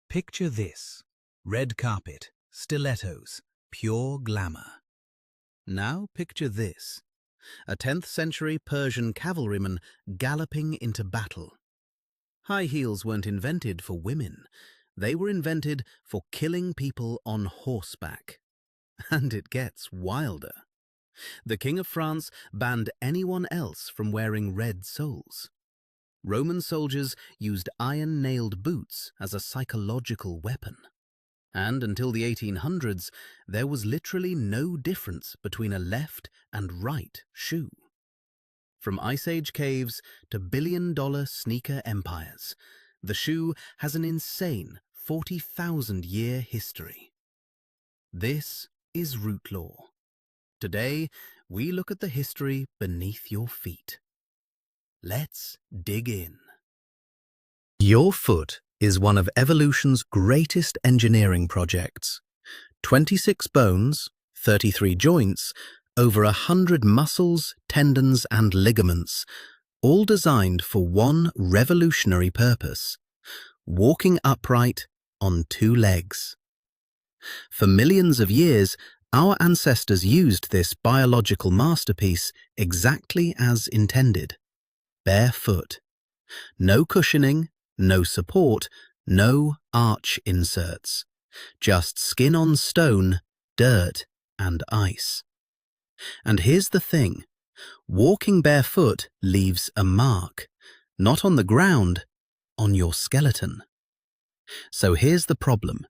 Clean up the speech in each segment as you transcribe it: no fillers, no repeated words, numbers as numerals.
Picture this: red carpet, stilettos, pure glamour. Now picture this: a 10th century Persian cavalryman galloping into battle. High heels weren't invented for women. They were invented for killing people on horseback. And it gets wilder. The King of France banned anyone else from wearing red soles. Roman soldiers used iron-nailed boots as a psychological weapon. And until the 1800s, there was literally no difference between a left and right shoe. From Ice Age caves to billion-dollar sneaker empires, the shoe has an insane 40,000-year history. This is Root Law. Today, we look at the history beneath your feet. Let's dig in. Your foot is one of evolution's greatest engineering projects. 26 bones, 33 joints, over 100 muscles, tendons, and ligaments, all designed for one revolutionary purpose: walking upright on two legs. For millions of years, our ancestors used this biological masterpiece exactly as intended: barefoot. No cushioning, no support, no arch inserts. Just skin on stone, dirt, and ice. And here's the thing: walking barefoot leaves a mark, not on the ground, on your skeleton. So here's the problem.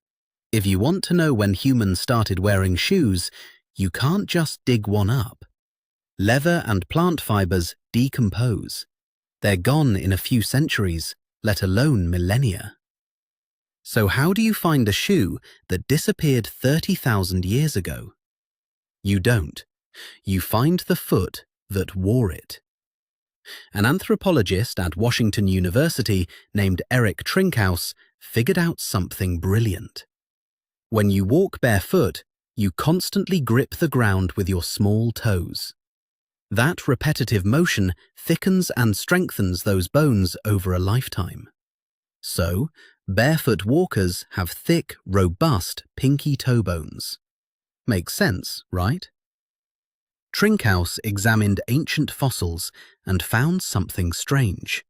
If you want to know when humans started wearing shoes, you can't just dig one up. Leather and plant fibers decompose. They're gone in a few centuries, let alone millennia. So how do you find a shoe that disappeared 30,000 years ago? You don't. You find the foot that wore it. An anthropologist at Washington University named Eric Trinkhaus figured out something brilliant. When you walk barefoot, you constantly grip the ground with your small toes. That repetitive motion thickens and strengthens those bones over a lifetime. So, barefoot walkers have thick, robust pinky toe bones. Makes sense, right? Trinkhaus examined ancient fossils and found something strange.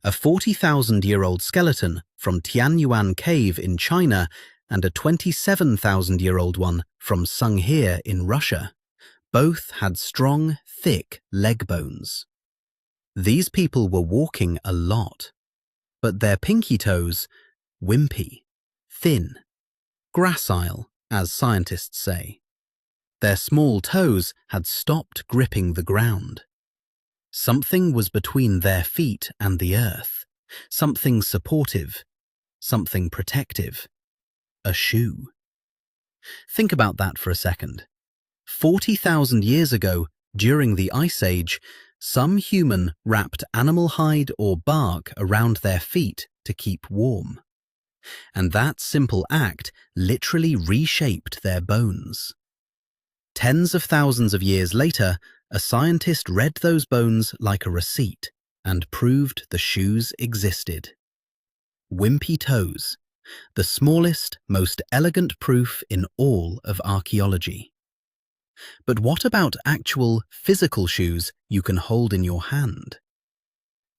A 40,000-year-old skeleton from Tianyuan Cave in China and a 27,000-year-old one from Sungheir in Russia both had strong, thick leg bones. These people were walking a lot, but their pinky toes, wimpy, thin, gracile, as scientists say. Their small toes had stopped gripping the ground. Something was between their feet and the earth, something supportive, something protective. A shoe. Think about that for a second. 40,000 years ago, during the Ice Age, some human wrapped animal hide or bark around their feet to keep warm. And that simple act literally reshaped their bones. Tens of thousands of years later, a scientist read those bones like a receipt and proved the shoes existed. Wimpy toes. The smallest, most elegant proof in all of archaeology. But what about actual physical shoes you can hold in your hand?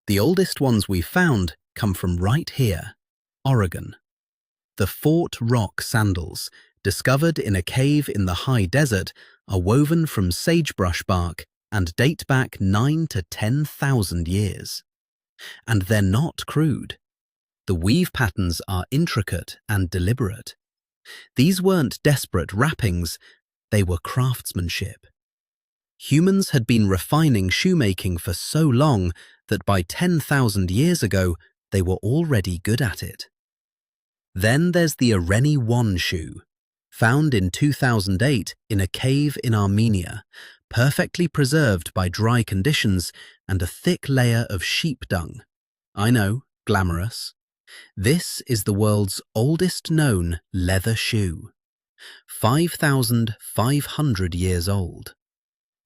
The oldest ones we've found come from right here, Oregon. The Fort Rock sandals, discovered in a cave in the high desert, are woven from sagebrush bark and date back 9 to 10,000 years. And they're not crude. The weave patterns are intricate and deliberate. These weren't desperate wrappings, they were craftsmanship. Humans had been refining shoemaking for so long that by 10,000 years ago, they were already good at it. Then there's the Areni 1 shoe, found in 2008 in a cave in Armenia, perfectly preserved by dry conditions and a thick layer of sheep dung. I know, glamorous. This is the world's oldest known leather shoe, 5,500 years old.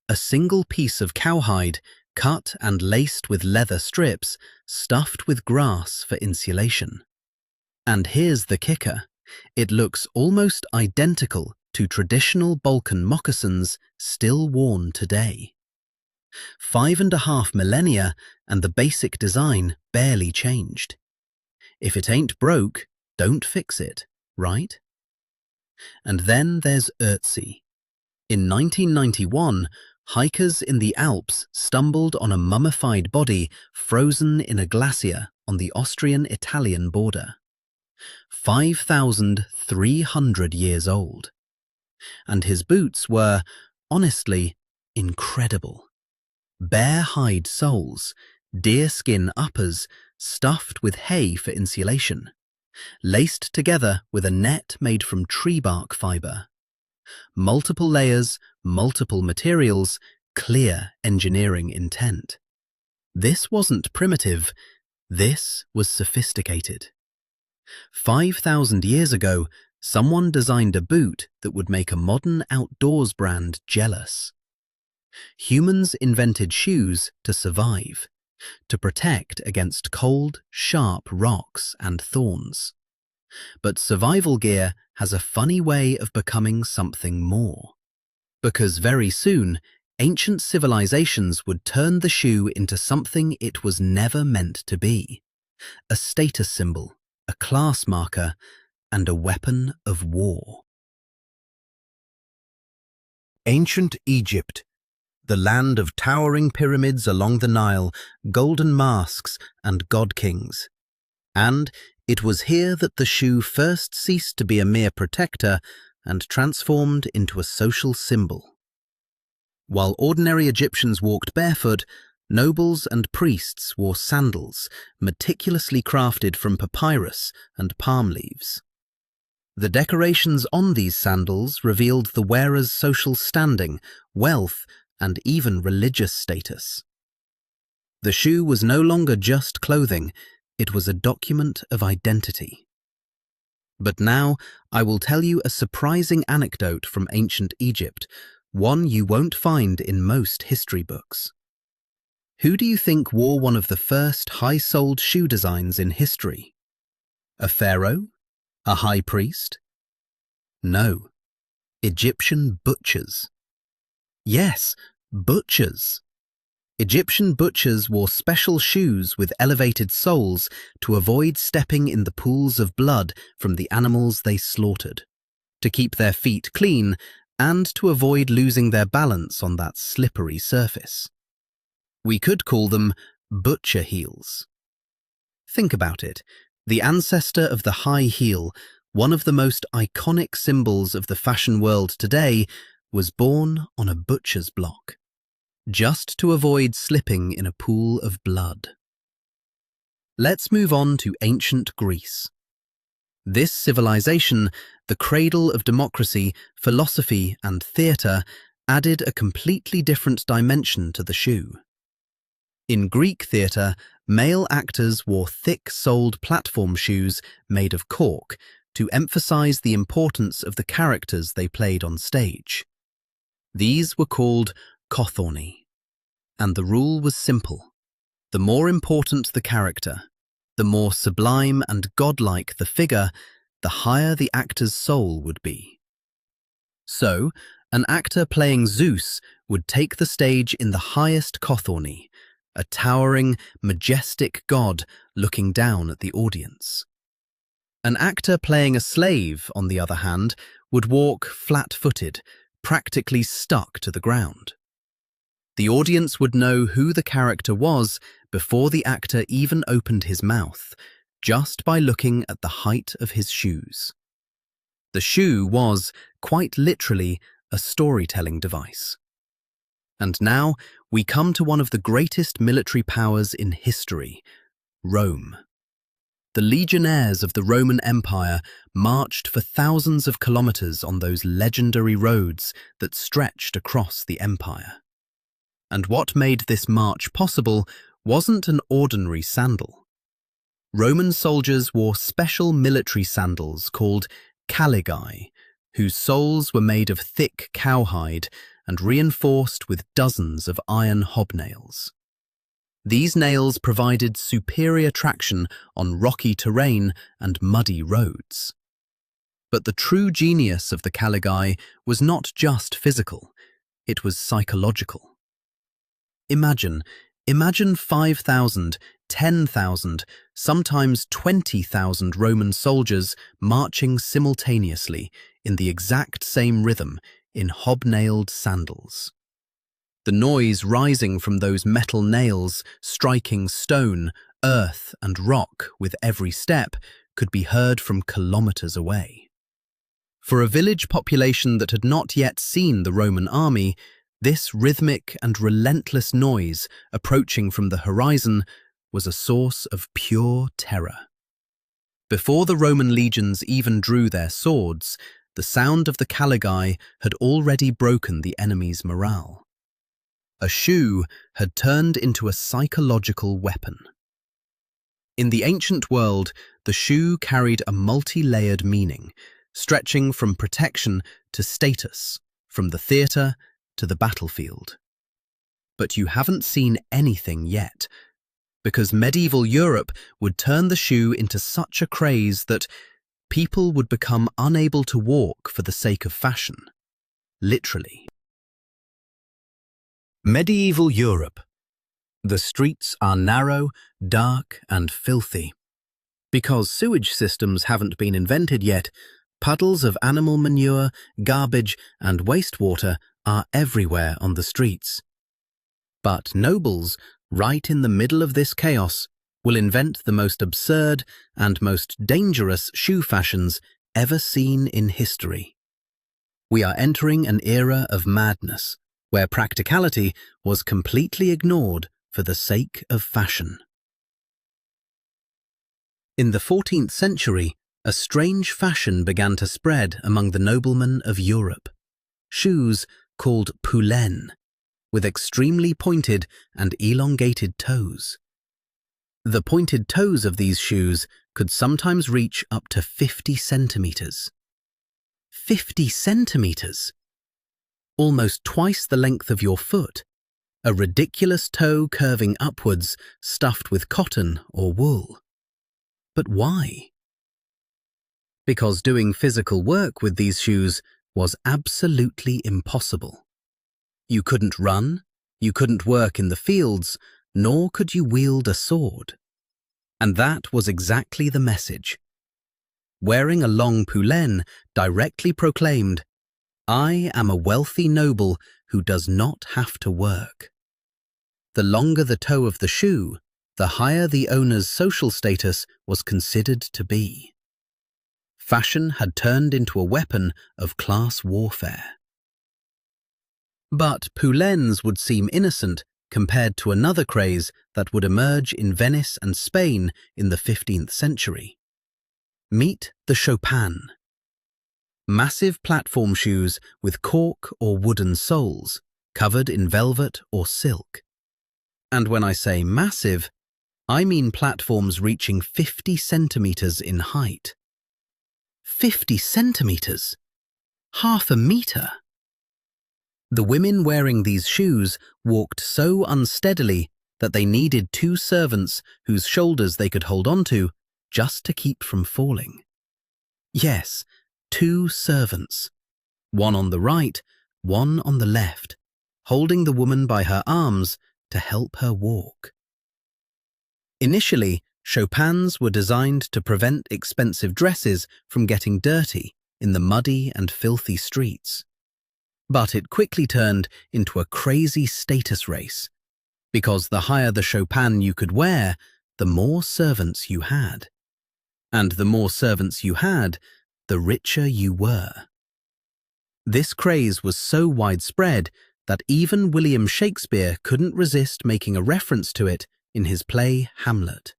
A single piece of cowhide, cut and laced with leather strips, stuffed with grass for insulation. And here's the kicker. It looks almost identical to traditional Balkan moccasins still worn today. 5.5 millennia and the basic design barely changed. If it ain't broke, don't fix it, right? And then there's Ötzi. In 1991, hikers in the Alps stumbled on a mummified body frozen in a glacier on the Austrian-Italian border. 5,300 years old. And his boots were, honestly, incredible. Bear hide soles, deerskin uppers stuffed with hay for insulation, laced together with a net made from tree bark fiber. Multiple layers, multiple materials, clear engineering intent. This wasn't primitive, this was sophisticated. 5,000 years ago, someone designed a boot that would make a modern outdoors brand jealous. Humans invented shoes to survive, to protect against cold, sharp rocks and thorns. But survival gear has a funny way of becoming something more. Because very soon, ancient civilizations would turn the shoe into something it was never meant to be. A status symbol, a class marker, and a weapon of war. Ancient Egypt, the land of towering pyramids along the Nile, golden masks, and god-kings. And it was here that the shoe first ceased to be a mere protector and transformed into a social symbol. While ordinary Egyptians walked barefoot, nobles and priests wore sandals, meticulously crafted from papyrus and palm leaves. The decorations on these sandals revealed the wearer's social standing, wealth, and even religious status. The shoe was no longer just clothing, it was a document of identity. But now I will tell you a surprising anecdote from ancient Egypt, one you won't find in most history books. Who do you think wore one of the first high-soled shoe designs in history? A pharaoh? A high priest? No. Egyptian butchers. Yes, butchers. Egyptian butchers wore special shoes with elevated soles to avoid stepping in the pools of blood from the animals they slaughtered, to keep their feet clean, and to avoid losing their balance on that slippery surface. We could call them butcher heels. Think about it. The ancestor of the high heel, one of the most iconic symbols of the fashion world today, was born on a butcher's block, just to avoid slipping in a pool of blood. Let's move on to ancient Greece. This civilization, the cradle of democracy, philosophy, and theatre, added a completely different dimension to the shoe. In Greek theatre, male actors wore thick-soled platform shoes made of cork to emphasize the importance of the characters they played on stage. These were called kothorni, and the rule was simple. The more important the character, the more sublime and godlike the figure, the higher the actor's soul would be. So, an actor playing Zeus would take the stage in the highest kothorni, a towering, majestic god looking down at the audience. An actor playing a slave, on the other hand, would walk flat-footed, practically stuck to the ground. The audience would know who the character was before the actor even opened his mouth, just by looking at the height of his shoes. The shoe was, quite literally, a storytelling device. And now we come to one of the greatest military powers in history, Rome. The legionnaires of the Roman Empire marched for thousands of kilometers on those legendary roads that stretched across the empire. And what made this march possible wasn't an ordinary sandal. Roman soldiers wore special military sandals called caligae, whose soles were made of thick cowhide and reinforced with dozens of iron hobnails. These nails provided superior traction on rocky terrain and muddy roads. But the true genius of the caligae was not just physical, it was psychological. Imagine 5,000, 10,000, sometimes 20,000 Roman soldiers marching simultaneously in the exact same rhythm in hobnailed sandals. The noise rising from those metal nails striking stone, earth, and rock with every step could be heard from kilometers away. For a village population that had not yet seen the Roman army, this rhythmic and relentless noise approaching from the horizon was a source of pure terror. Before the Roman legions even drew their swords, the sound of the caligae had already broken the enemy's morale. A shoe had turned into a psychological weapon. In the ancient world, the shoe carried a multi-layered meaning, stretching from protection to status, from the theatre to the battlefield. But you haven't seen anything yet, because medieval Europe would turn the shoe into such a craze that people would become unable to walk for the sake of fashion. Literally. Medieval Europe. The streets are narrow, dark, and filthy. Because sewage systems haven't been invented yet, puddles of animal manure, garbage, and wastewater are everywhere on the streets. But nobles, right in the middle of this chaos, will invent the most absurd and most dangerous shoe fashions ever seen in history. We are entering an era of madness, where practicality was completely ignored for the sake of fashion. In the 14th century, a strange fashion began to spread among the noblemen of Europe. Shoes called poulaines, with extremely pointed and elongated toes. The pointed toes of these shoes could sometimes reach up to 50 centimeters. 50 centimeters! Almost twice the length of your foot, a ridiculous toe curving upwards, stuffed with cotton or wool. But why? Because doing physical work with these shoes was absolutely impossible. You couldn't run, you couldn't work in the fields, nor could you wield a sword. And that was exactly the message. Wearing a long poulaine directly proclaimed, "I am a wealthy noble who does not have to work." The longer the toe of the shoe, the higher the owner's social status was considered to be. Fashion had turned into a weapon of class warfare. But poulaines would seem innocent compared to another craze that would emerge in Venice and Spain in the 15th century. Meet the chopin. Massive platform shoes with cork or wooden soles, covered in velvet or silk. And when I say massive, I mean platforms reaching 50 centimeters in height. 50 centimeters! Half a meter! The women wearing these shoes walked so unsteadily that they needed two servants whose shoulders they could hold onto just to keep from falling. Yes, two servants, one on the right, one on the left, holding the woman by her arms to help her walk. Initially, chopins were designed to prevent expensive dresses from getting dirty in the muddy and filthy streets. But it quickly turned into a crazy status race, because the higher the chopin you could wear, the more servants you had. And the more servants you had, the richer you were. This craze was so widespread that even William Shakespeare couldn't resist making a reference to it in his play Hamlet.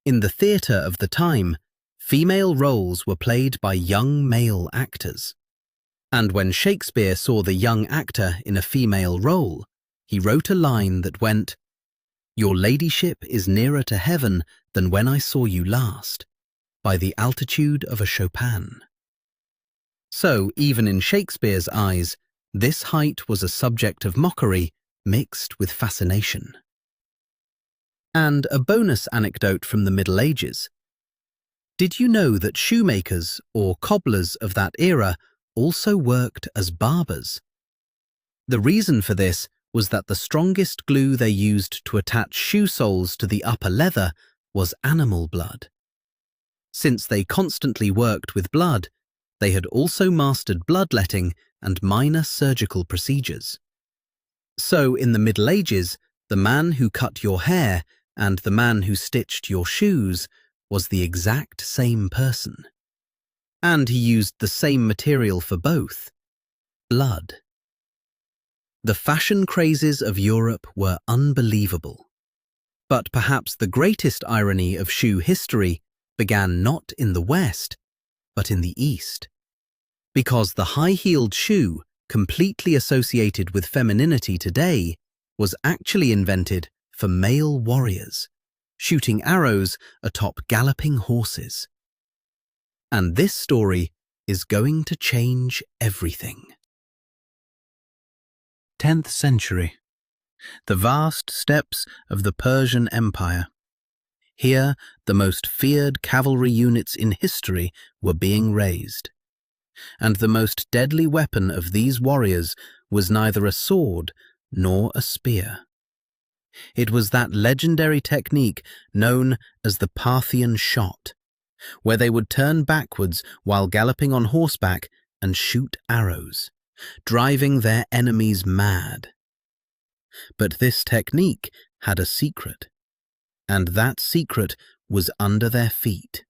In the theatre of the time, female roles were played by young male actors. And when Shakespeare saw the young actor in a female role, he wrote a line that went, "Your ladyship is nearer to heaven than when I saw you last, by the altitude of a Chopin." So, even in Shakespeare's eyes, this height was a subject of mockery mixed with fascination. And a bonus anecdote from the Middle Ages. Did you know that shoemakers or cobblers of that era also worked as barbers? The reason for this was that the strongest glue they used to attach shoe soles to the upper leather was animal blood. Since they constantly worked with blood, they had also mastered bloodletting and minor surgical procedures. So in the Middle Ages, the man who cut your hair and the man who stitched your shoes was the exact same person. And he used the same material for both: blood. The fashion crazes of Europe were unbelievable. But perhaps the greatest irony of shoe history began not in the West, but in the East. Because the high-heeled shoe, completely associated with femininity today, was actually invented for male warriors, shooting arrows atop galloping horses. And this story is going to change everything. 10th century. The vast steppes of the Persian Empire. Here, the most feared cavalry units in history were being raised. And the most deadly weapon of these warriors was neither a sword nor a spear. It was that legendary technique known as the Parthian shot, where they would turn backwards while galloping on horseback and shoot arrows, driving their enemies mad. But this technique had a secret, and that secret was under their feet.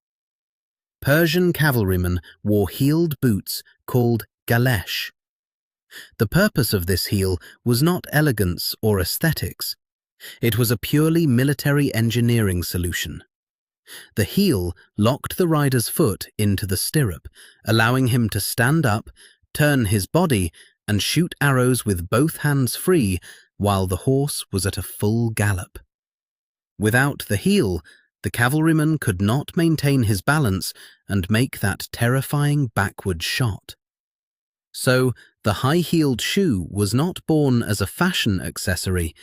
Persian cavalrymen wore heeled boots called galesh. The purpose of this heel was not elegance or aesthetics. It was a purely military engineering solution. The heel locked the rider's foot into the stirrup, allowing him to stand up, turn his body, and shoot arrows with both hands free while the horse was at a full gallop. Without the heel, the cavalryman could not maintain his balance and make that terrifying backward shot. So, the high-heeled shoe was not born as a fashion accessory,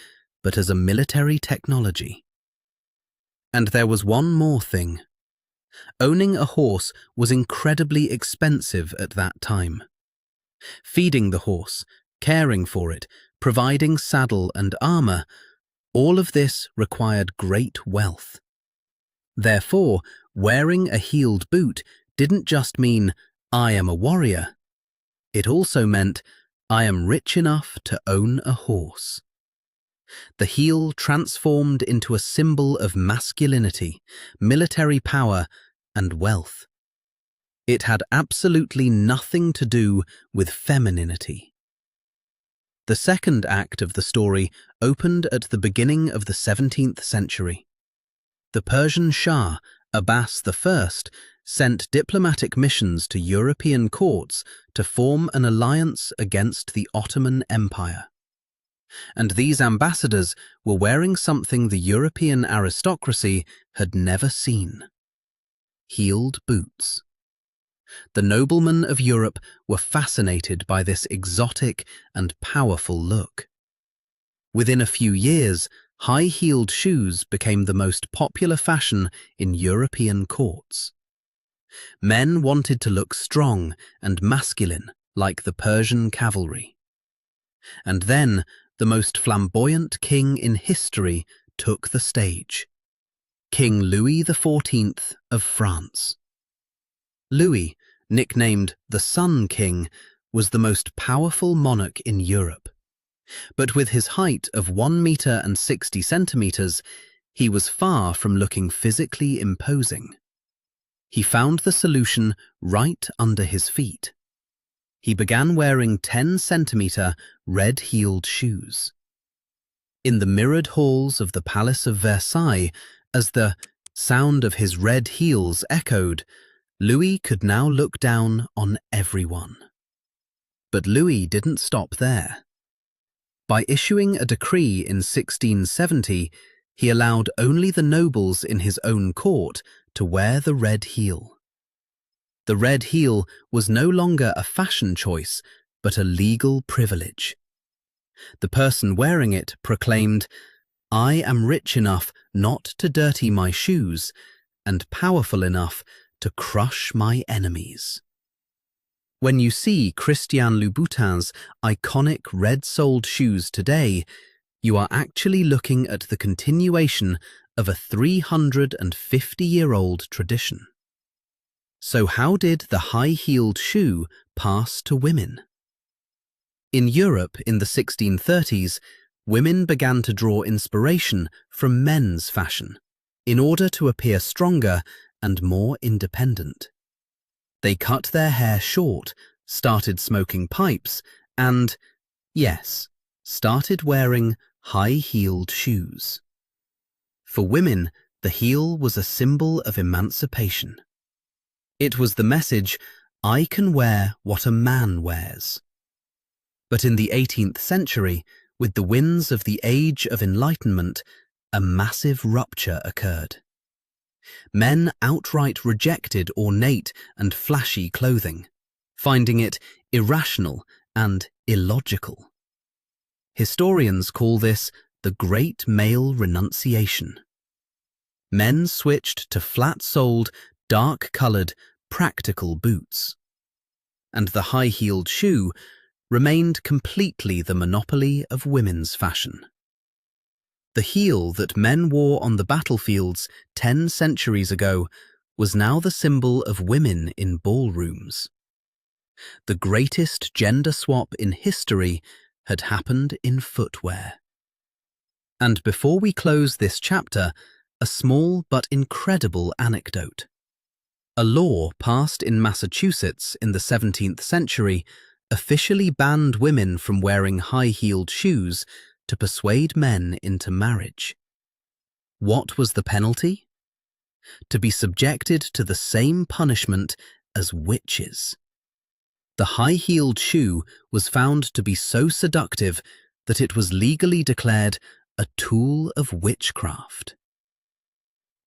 but as a military technology. And there was one more thing. Owning a horse was incredibly expensive at that time. Feeding the horse, caring for it, providing saddle and armor, all of this required great wealth. Therefore, wearing a heeled boot didn't just mean, I am a warrior. It also meant, I am rich enough to own a horse. The heel transformed into a symbol of masculinity, military power, and wealth. It had absolutely nothing to do with femininity. The second act of the story opened at the beginning of the 17th century. The Persian Shah, Abbas I, sent diplomatic missions to European courts to form an alliance against the Ottoman Empire. And these ambassadors were wearing something the European aristocracy had never seen: heeled boots. The noblemen of Europe were fascinated by this exotic and powerful look. Within a few years, high-heeled shoes became the most popular fashion in European courts. Men wanted to look strong and masculine like the Persian cavalry. And then, the most flamboyant king in history took the stage: King Louis XIV of France. Louis, nicknamed the Sun King, was the most powerful monarch in Europe. But with his height of 1 meter and 60 centimeters, he was far from looking physically imposing. He found the solution right under his feet. He began wearing 10-centimeter red-heeled shoes. In the mirrored halls of the Palace of Versailles, as the sound of his red heels echoed, Louis could now look down on everyone. But Louis didn't stop there. By issuing a decree in 1670, he allowed only the nobles in his own court to wear the red heel. The red heel was no longer a fashion choice, but a legal privilege. The person wearing it proclaimed, I am rich enough not to dirty my shoes and powerful enough to crush my enemies. When you see Christian Louboutin's iconic red-soled shoes today, you are actually looking at the continuation of a 350-year-old tradition. So how did the high-heeled shoe pass to women? In Europe in the 1630s, women began to draw inspiration from men's fashion in order to appear stronger and more independent. They cut their hair short, started smoking pipes, and, yes, started wearing high-heeled shoes. For women, the heel was a symbol of emancipation. It was the message, I can wear what a man wears. But in the 18th century, with the winds of the Age of Enlightenment, a massive rupture occurred. Men outright rejected ornate and flashy clothing, finding it irrational and illogical. Historians call this the Great Male Renunciation. Men switched to flat-soled, dark-coloured, practical boots. And the high-heeled shoe remained completely the monopoly of women's fashion. The heel that men wore on the battlefields 10 centuries ago was now the symbol of women in ballrooms. The greatest gender swap in history had happened in footwear. And before we close this chapter, a small but incredible anecdote. A law passed in Massachusetts in the 17th century officially banned women from wearing high-heeled shoes to persuade men into marriage. What was the penalty? To be subjected to the same punishment as witches. The high-heeled shoe was found to be so seductive that it was legally declared a tool of witchcraft.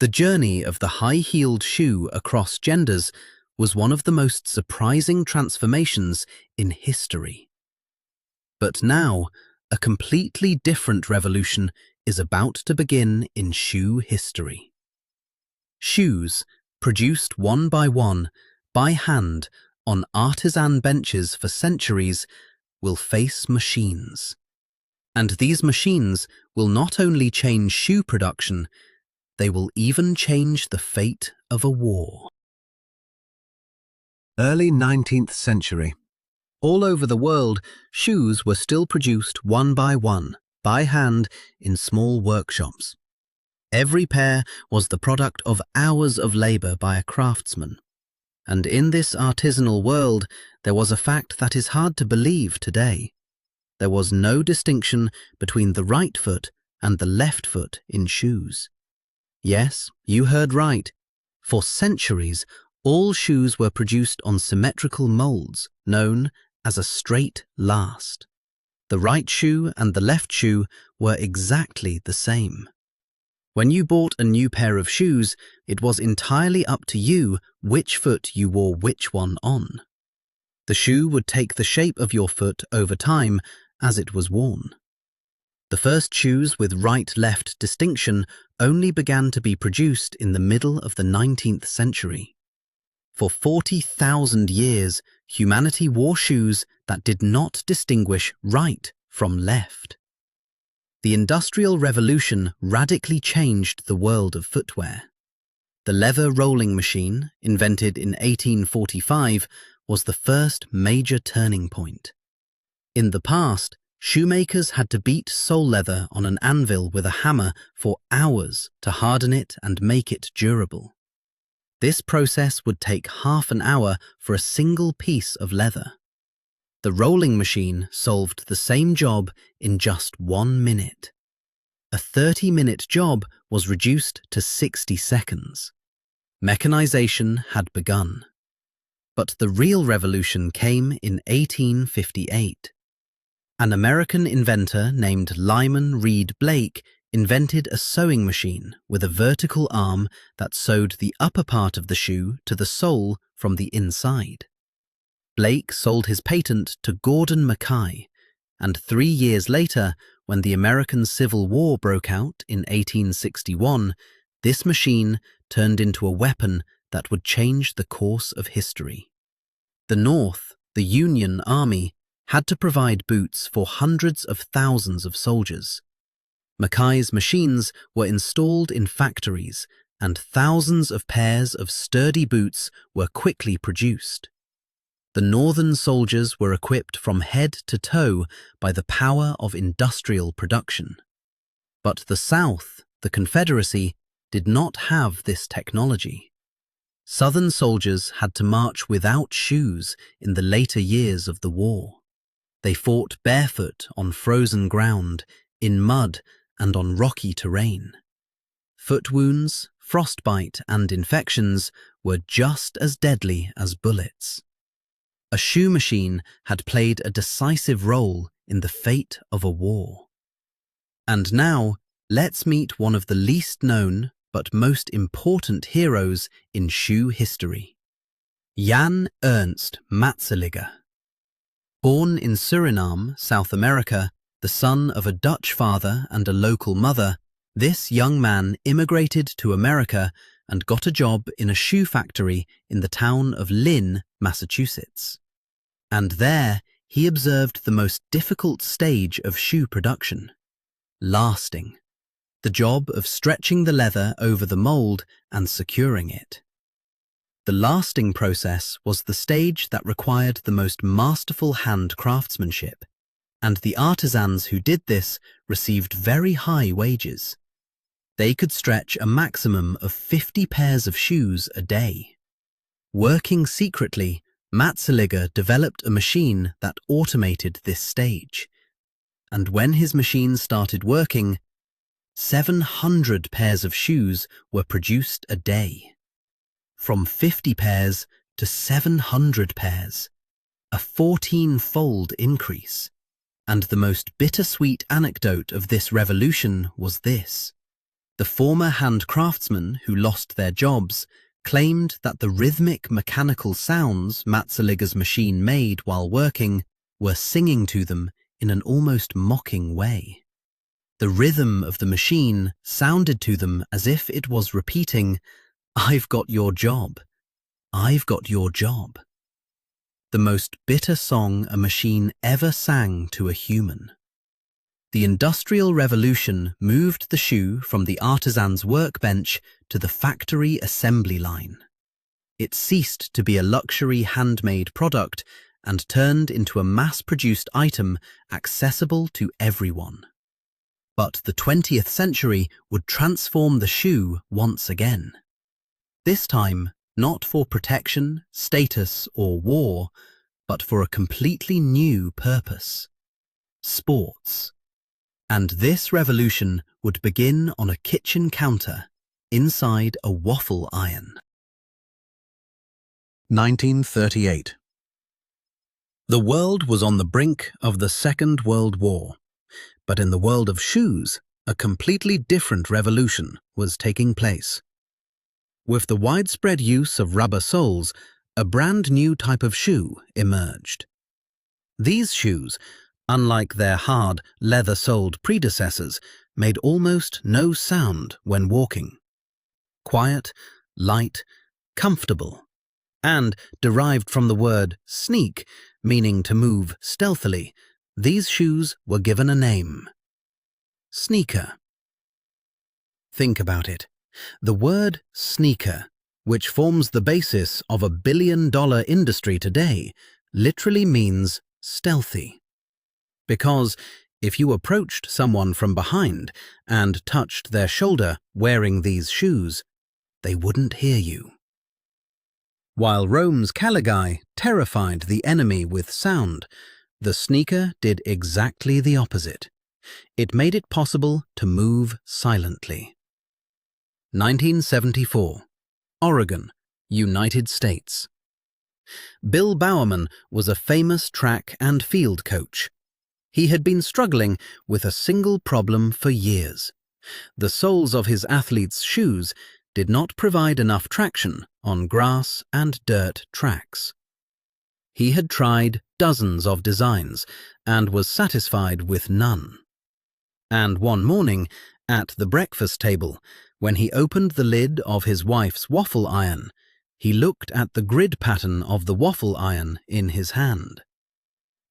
The journey of the high-heeled shoe across genders was one of the most surprising transformations in history. But now, a completely different revolution is about to begin in shoe history. Shoes, produced one by hand, on artisan benches for centuries, will face machines. And these machines will not only change shoe production, they will even change the fate of a war. Early 19th century. All over the world, shoes were still produced one, by hand, in small workshops. Every pair was the product of hours of labor by a craftsman. And in this artisanal world, there was a fact that is hard to believe today. There was no distinction between the right foot and the left foot in shoes. Yes, you heard right. For centuries, all shoes were produced on symmetrical molds, known as a straight last. The right shoe and the left shoe were exactly the same. When you bought a new pair of shoes, it was entirely up to you which foot you wore which one on. The shoe would take the shape of your foot over time as it was worn. The first shoes with right-left distinction only began to be produced in the middle of the 19th century. For 40,000 years, humanity wore shoes that did not distinguish right from left. The Industrial Revolution radically changed the world of footwear. The leather rolling machine, invented in 1845, was the first major turning point. In the past, shoemakers had to beat sole leather on an anvil with a hammer for hours to harden it and make it durable. This process would take half an hour for a single piece of leather. The rolling machine solved the same job in just 1 minute. A 30-minute job was reduced to 60 seconds. Mechanization had begun. But the real revolution came in 1858. An American inventor named Lyman Reed Blake invented a sewing machine with a vertical arm that sewed the upper part of the shoe to the sole from the inside. Blake sold his patent to Gordon Mackay, and 3 years later, when the American Civil War broke out in 1861, this machine turned into a weapon that would change the course of history. The North, the Union Army, had to provide boots for hundreds of thousands of soldiers. Mackay's machines were installed in factories, and thousands of pairs of sturdy boots were quickly produced. The Northern soldiers were equipped from head to toe by the power of industrial production. But the South, the Confederacy, did not have this technology. Southern soldiers had to march without shoes in the later years of the war. They fought barefoot on frozen ground, in mud, and on rocky terrain. Foot wounds, frostbite, and infections were just as deadly as bullets. A shoe machine had played a decisive role in the fate of a war. And now, let's meet one of the least known but most important heroes in shoe history. Jan Ernst Matzeliger. Born in Suriname, South America, the son of a Dutch father and a local mother, this young man immigrated to America and got a job in a shoe factory in the town of Lynn, Massachusetts. And there he observed the most difficult stage of shoe production: lasting, the job of stretching the leather over the mold and securing it. The lasting process was the stage that required the most masterful hand craftsmanship, and the artisans who did this received very high wages. They could stretch a maximum of 50 pairs of shoes a day. Working secretly, Matzeliger developed a machine that automated this stage. And when his machine started working, 700 pairs of shoes were produced a day. From 50 pairs to 700 pairs, a 14-fold increase. And the most bittersweet anecdote of this revolution was this. The former hand craftsmen who lost their jobs claimed that the rhythmic mechanical sounds Matzeliger's machine made while working were singing to them in an almost mocking way. The rhythm of the machine sounded to them as if it was repeating, "I've got your job. I've got your job." The most bitter song a machine ever sang to a human. The Industrial Revolution moved the shoe from the artisan's workbench to the factory assembly line. It ceased to be a luxury handmade product and turned into a mass-produced item accessible to everyone. But the 20th century would transform the shoe once again. This time, not for protection, status, or war, but for a completely new purpose: sports. And this revolution would begin on a kitchen counter inside a waffle iron. 1938. The world was on the brink of the Second World War, but in the world of shoes, a completely different revolution was taking place. With the widespread use of rubber soles, a brand new type of shoe emerged. These shoes, unlike their hard, leather-soled predecessors, made almost no sound when walking. Quiet, light, comfortable, and derived from the word sneak, meaning to move stealthily, these shoes were given a name: sneaker. Think about it. The word sneaker, which forms the basis of a billion-dollar industry today, literally means stealthy. Because if you approached someone from behind and touched their shoulder wearing these shoes, they wouldn't hear you. While Rome's caligae terrified the enemy with sound, the sneaker did exactly the opposite. It made it possible to move silently. 1974. Oregon, United States. Bill Bowerman was a famous track and field coach. He had been struggling with a single problem for years. The soles of his athletes' shoes did not provide enough traction on grass and dirt tracks. He had tried dozens of designs and was satisfied with none. And one morning, at the breakfast table, when he opened the lid of his wife's waffle iron, he looked at the grid pattern of the waffle iron in his hand.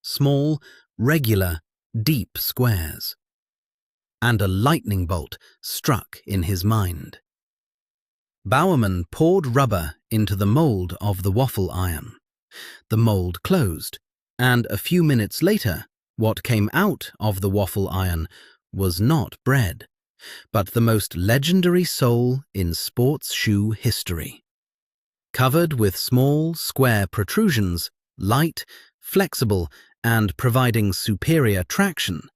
Small, regular, deep squares. And a lightning bolt struck in his mind. Bowerman poured rubber into the mold of the waffle iron. The mold closed, and a few minutes later, what came out of the waffle iron was not bread, but the most legendary sole in sports shoe history. Covered with small, square protrusions, light, flexible, and providing superior traction,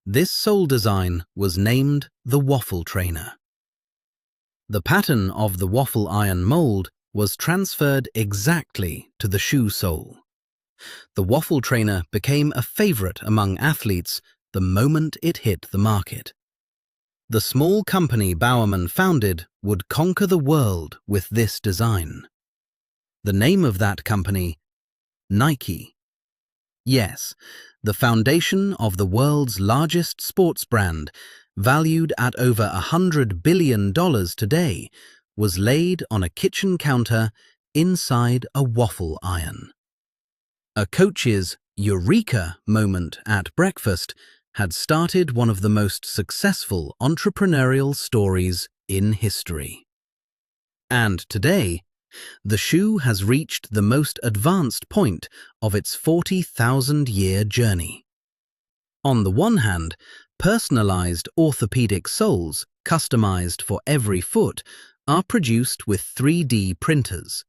this sole design was named the waffle trainer. The pattern of the waffle iron mold was transferred exactly to the shoe sole. The waffle trainer became a favorite among athletes the moment it hit the market. The small company Bowerman founded would conquer the world with this design. The name of that company? Nike. Yes, the foundation of the world's largest sports brand, valued at over $100 billion today, was laid on a kitchen counter inside a waffle iron. A coach's eureka moment at breakfast had started one of the most successful entrepreneurial stories in history. And today, the shoe has reached the most advanced point of its 40,000-year journey. On the one hand, personalized orthopedic soles, customized for every foot, are produced with 3D printers.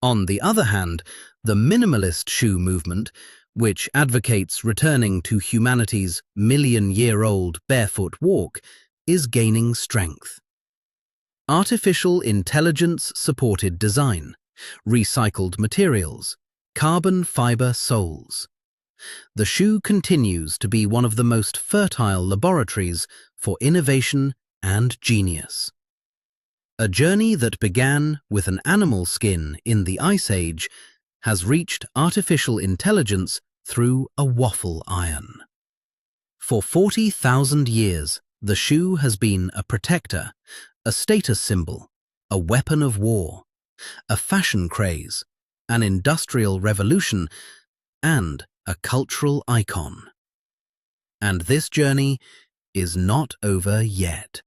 On the other hand, the minimalist shoe movement, which advocates returning to humanity's million-year-old barefoot walk, is gaining strength. Artificial intelligence-supported design, recycled materials, carbon fiber soles. The shoe continues to be one of the most fertile laboratories for innovation and genius. A journey that began with an animal skin in the Ice Age has reached artificial intelligence through a waffle iron. For 40,000 years, the shoe has been a protector, a status symbol, a weapon of war, a fashion craze, an industrial revolution, and a cultural icon. And this journey is not over yet.